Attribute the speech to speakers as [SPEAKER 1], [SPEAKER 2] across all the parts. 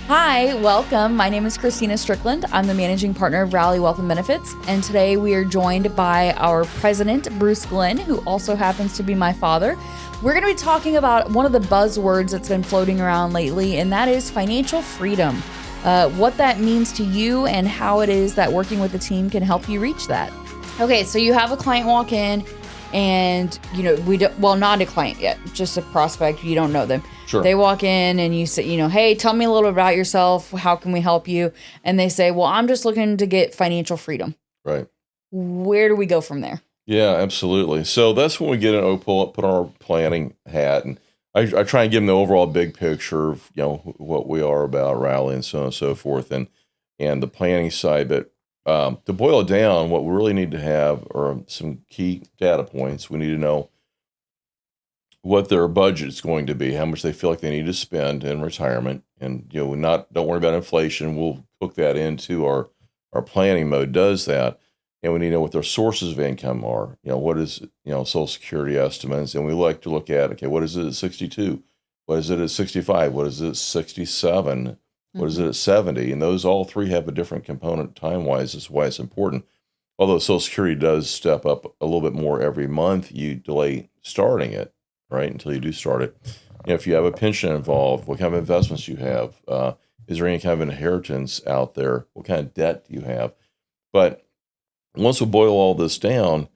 [SPEAKER 1] Hi, welcome. My name is Christina Strickland. I'm the managing partner of Rally Wealth and Benefits, and today we are joined by our president, Bruce Glenn, who also happens to be my father. We're going to be talking about one of the buzzwords that's been floating around lately, and that is financial freedom. What that means to you and how it is that working with a team can help you reach that. Okay, so you have a client walk in, and not a client yet, just a prospect. You don't know them.
[SPEAKER 2] Sure.
[SPEAKER 1] They walk in and you say, hey, tell me a little about yourself. How can we help you? And they say, well, I'm just looking to get financial freedom.
[SPEAKER 2] Right.
[SPEAKER 1] Where do we go from there?
[SPEAKER 2] Yeah, absolutely. So that's when we get an put on our planning hat, and I try and give them the overall big picture of what we are about Rally and so on and so forth, and the planning side. But to boil it down, what we really need to have are some key data points. We need to know what their budget is going to be, how much they feel like they need to spend in retirement, and don't worry about inflation. We'll hook that into our planning mode. Does that, and we need to know what their sources of income are. What is Social Security estimates, and we like to look at what is it at 62, what is it at 65, what is it at 67, what is it at 70, and those all three have a different component time wise. That's why it's important. Although Social Security does step up a little bit more every month, you delay starting it. Right, until you do start it. If you have a pension involved, what kind of investments you have? Is there any kind of inheritance out there? What kind of debt do you have? But once we boil all this down,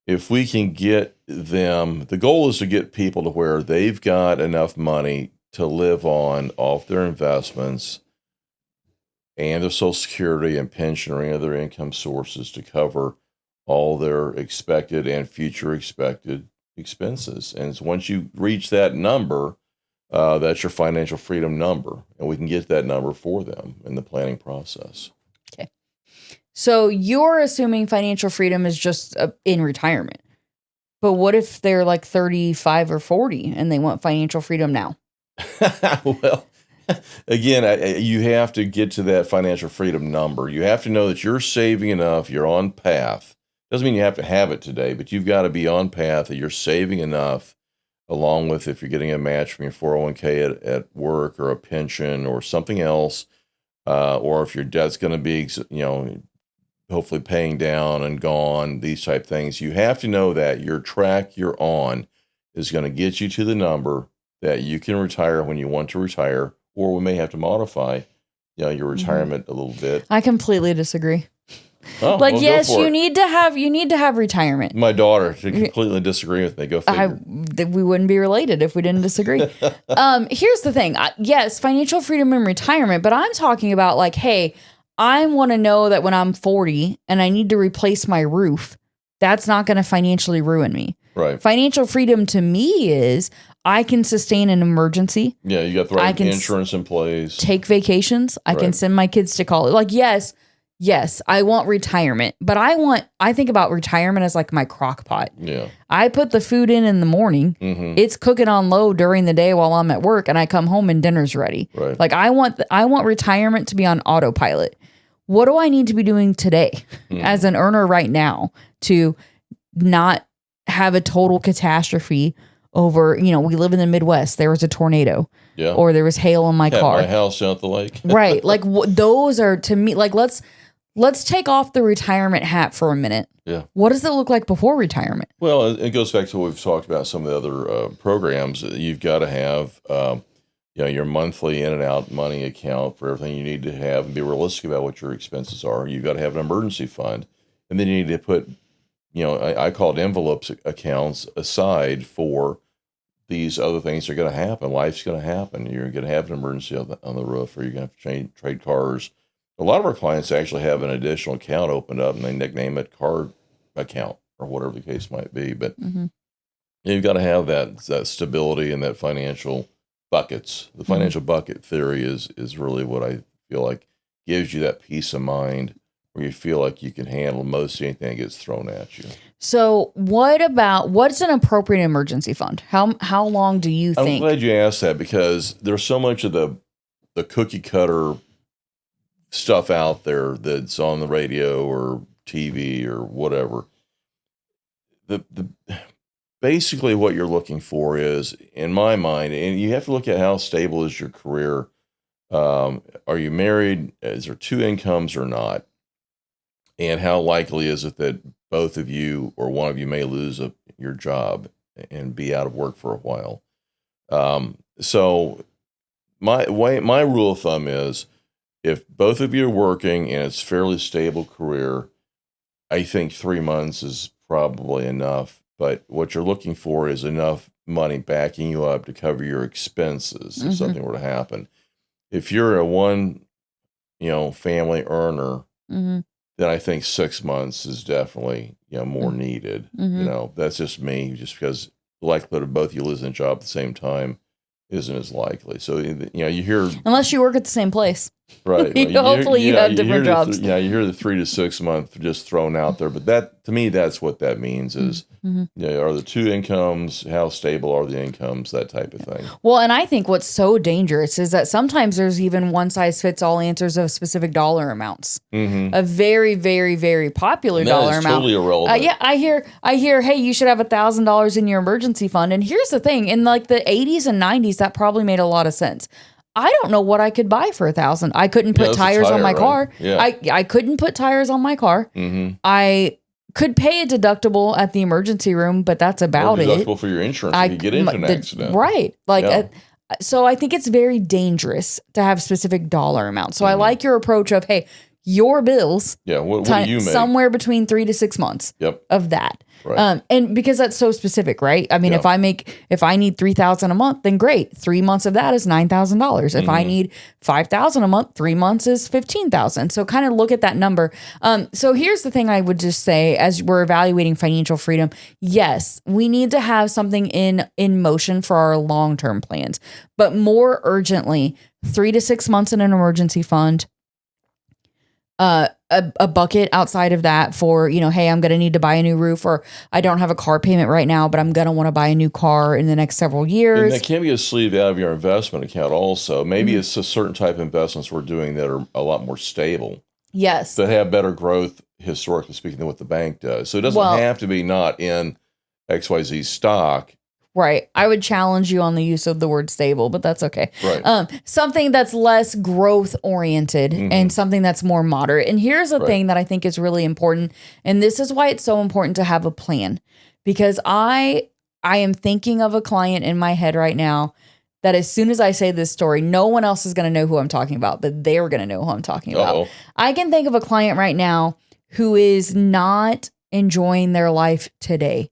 [SPEAKER 2] if we can get them, the goal is to get people to where they've got enough money to live on off their investments and their Social Security and pension or any other income sources to cover all their expected and future expected expenses. And so once you reach that number, that's your financial freedom number, and we can get that number for them in the planning process.
[SPEAKER 1] Okay. So you're assuming financial freedom is just in retirement. But what if they're like 35 or 40 and they want financial freedom now?
[SPEAKER 2] Well, again, you have to get to that financial freedom number. You have to know that you're saving enough, you're on path. Doesn't mean you have to have it today, but you've got to be on path that you're saving enough, along with if you're getting a match from your 401k at work or a pension or something else, or if your debt's going to be, hopefully paying down and gone, these type things. You have to know that your track you're on is going to get you to the number that you can retire when you want to retire, or we may have to modify, your retirement a little bit.
[SPEAKER 1] I completely disagree.
[SPEAKER 2] Oh, well,
[SPEAKER 1] yes, you need to have retirement.
[SPEAKER 2] My daughter should completely disagree with me. Go figure.
[SPEAKER 1] We wouldn't be related if we didn't disagree. Here's the thing. Yes, financial freedom in retirement, but I'm talking about hey, I want to know that when I'm 40 and I need to replace my roof, that's not going to financially ruin me.
[SPEAKER 2] Right. Financial
[SPEAKER 1] freedom to me is I can sustain an emergency.
[SPEAKER 2] Yeah, you got the right insurance in place.
[SPEAKER 1] Take vacations. I can send my kids to college. Yes, I want retirement, but I think about retirement as like my crock pot.
[SPEAKER 2] Yeah.
[SPEAKER 1] I put the food in the morning. Mm-hmm. It's cooking on low during the day while I'm at work, and I come home and dinner's ready.
[SPEAKER 2] Right.
[SPEAKER 1] I want retirement to be on autopilot. What do I need to be doing today as an earner right now to not have a total catastrophe over, we live in the Midwest. There was a tornado.
[SPEAKER 2] Yeah.
[SPEAKER 1] Or there was hail on my car.
[SPEAKER 2] My house out the lake.
[SPEAKER 1] Right. Those are, to me, let's take off the retirement hat for a minute.
[SPEAKER 2] Yeah.
[SPEAKER 1] What does it look like before retirement?
[SPEAKER 2] Well, it goes back to what we've talked about, some of the other programs. You've got to have, your monthly in and out money account for everything you need to have and be realistic about what your expenses are. You've got to have an emergency fund. And then you need to put, I call it envelopes accounts aside for these other things are going to happen. Life's going to happen. You're going to have an emergency on the roof, or you're going to have to trade cars. A lot of our clients actually have an additional account opened up, and they nickname it card account or whatever the case might be. But you've got to have that stability and that financial buckets. The financial bucket theory is really what I feel like gives you that peace of mind where you feel like you can handle most anything that gets thrown at you.
[SPEAKER 1] So what's an appropriate emergency fund? How long do you think?
[SPEAKER 2] I'm glad you asked that, because there's so much of the cookie cutter stuff out there that's on the radio or TV or whatever. The basically what you're looking for is, in my mind, and you have to look at how stable is your career Are you married? Is there two incomes or not? And how likely is it that both of you or one of you may lose your job and be out of work for a while? So my rule of thumb is, if both of you are working and it's fairly stable career, I think 3 months is probably enough. But what you're looking for is enough money backing you up to cover your expenses if something were to happen. If you're a family earner, then I think 6 months is definitely, more needed. That's just me, just because the likelihood of both you losing a job at the same time isn't as likely. So, you hear,
[SPEAKER 1] unless you work at the same place.
[SPEAKER 2] right.
[SPEAKER 1] Hopefully you have different jobs.
[SPEAKER 2] You hear the 3 to 6 month just thrown out there, but that, to me, that's what that means is, are the two incomes, how stable are the incomes, that type of thing.
[SPEAKER 1] Well, and I think what's so dangerous is that sometimes there's even one size fits all answers of specific dollar amounts. A very, very, very popular dollar amount.
[SPEAKER 2] Totally irrelevant.
[SPEAKER 1] Yeah, I hear, hey, you should have $1,000 in your emergency fund. And here's the thing: in like the 80s and 90s, that probably made a lot of sense. I don't know what I could buy for $1,000. I couldn't put tires on my car.
[SPEAKER 2] Yeah.
[SPEAKER 1] I couldn't put tires on my car. I could pay a deductible at the emergency room, but that's about it.
[SPEAKER 2] Deductible for your insurance if you get into an accident.
[SPEAKER 1] Right. So I think it's very dangerous to have specific dollar amounts. So I like your approach of, hey, your bills.
[SPEAKER 2] Yeah. What do you make?
[SPEAKER 1] Somewhere between 3 to 6 months of that.
[SPEAKER 2] Right.
[SPEAKER 1] And because that's so specific, right? I mean, if I need $3,000 a month, then great. 3 months of that is $9,000. If I need $5,000 a month, 3 months is $15,000. So kind of look at that number. So here's the thing I would just say as we're evaluating financial freedom. Yes, we need to have something in motion for our long-term plans, but more urgently, 3 to 6 months in an emergency fund. A bucket outside of that for, hey, I'm going to need to buy a new roof, or I don't have a car payment right now, but I'm going to want to buy a new car in the next several years.
[SPEAKER 2] And that can be a sleeve out of your investment account also. Maybe it's a certain type of investments we're doing that are a lot more stable.
[SPEAKER 1] Yes.
[SPEAKER 2] That have better growth, historically speaking, than what the bank does. So it doesn't have to be not in XYZ stock.
[SPEAKER 1] Right. I would challenge you on the use of the word stable, but that's okay.
[SPEAKER 2] Right.
[SPEAKER 1] Something that's less growth oriented and something that's more moderate. And here's the thing that I think is really important. And this is why it's so important to have a plan, because I am thinking of a client in my head right now that as soon as I say this story, no one else is going to know who I'm talking about, but they're going to know who I'm talking about. I can think of a client right now who is not enjoying their life today.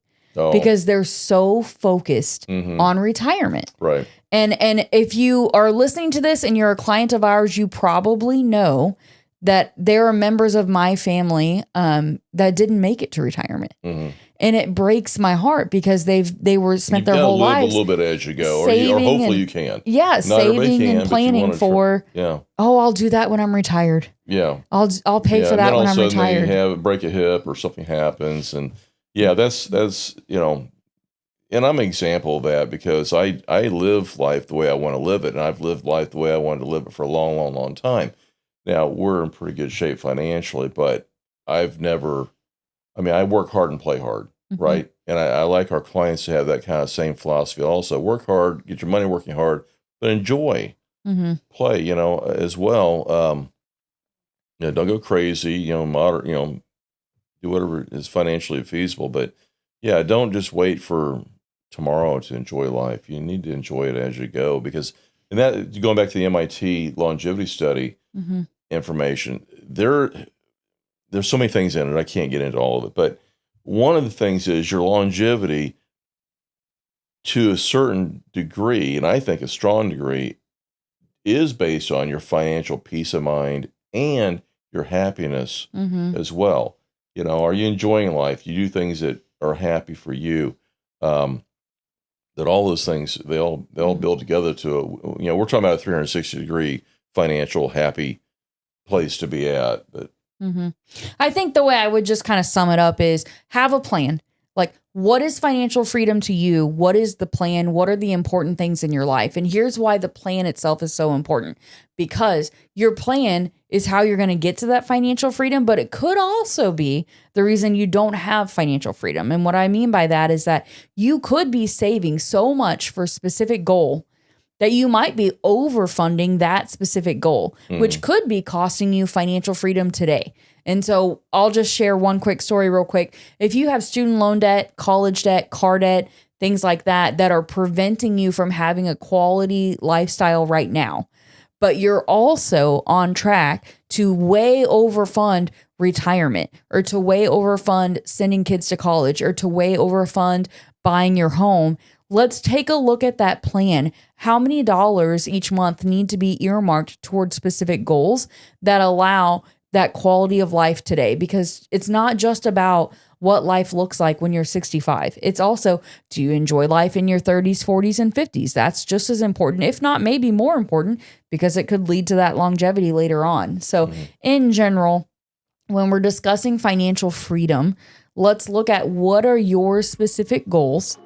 [SPEAKER 1] Because they're so focused on retirement.
[SPEAKER 2] Right.
[SPEAKER 1] And if you are listening to this and you're a client of ours, you probably know that there are members of my family that didn't make it to retirement. And it breaks my heart because they spent their whole lives
[SPEAKER 2] a little bit as you go, or hopefully you can.
[SPEAKER 1] Yeah,
[SPEAKER 2] Not
[SPEAKER 1] saving and planning for. I'll do that when I'm retired.
[SPEAKER 2] Yeah,
[SPEAKER 1] I'll pay for that when I'm retired.
[SPEAKER 2] You break a hip or something happens, and that's and I'm an example of that because I live life the way I want to live it, and I've lived life the way I wanted to live it for a long, long, long time. Now we're in pretty good shape financially, but I work hard and play hard, right? And I like our clients to have that kind of same philosophy also. Work hard, get your money working hard, but enjoy play, as well. Don't go crazy, moderate, do whatever is financially feasible, but don't just wait for tomorrow to enjoy life. You need to enjoy it as you go, because, and that, going back to the MIT longevity study information, there's so many things in it. I can't get into all of it, but one of the things is your longevity to a certain degree, and I think a strong degree, is based on your financial peace of mind and your happiness as well. Are you enjoying life? You do things that are happy for you. That all those things, they all build together to we're talking about a 360-degree financial happy place to be at. But
[SPEAKER 1] I think the way I would just kind of sum it up is have a plan. Like, what is financial freedom to you? What is the plan? What are the important things in your life? And here's why the plan itself is so important, because your plan is how you're going to get to that financial freedom, but it could also be the reason you don't have financial freedom. And what I mean by that is that you could be saving so much for a specific goal that you might be overfunding that specific goal, which could be costing you financial freedom today. And so I'll just share one quick story real quick. If you have student loan debt, college debt, car debt, things like that, that are preventing you from having a quality lifestyle right now, but you're also on track to way overfund retirement, or to way overfund sending kids to college, or to way overfund buying your home, let's take a look at that plan. How many dollars each month need to be earmarked towards specific goals that allow that quality of life today? Because it's not just about what life looks like when you're 65. It's also, do you enjoy life in your 30s, 40s, and 50s? That's just as important, if not maybe more important, because it could lead to that longevity later on. So in general, when we're discussing financial freedom, let's look at what are your specific goals.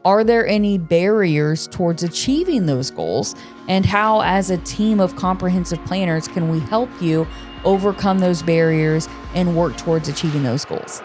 [SPEAKER 1] Are there any barriers towards achieving those goals? And how, as a team of comprehensive planners, can we help you overcome those barriers and work towards achieving those goals?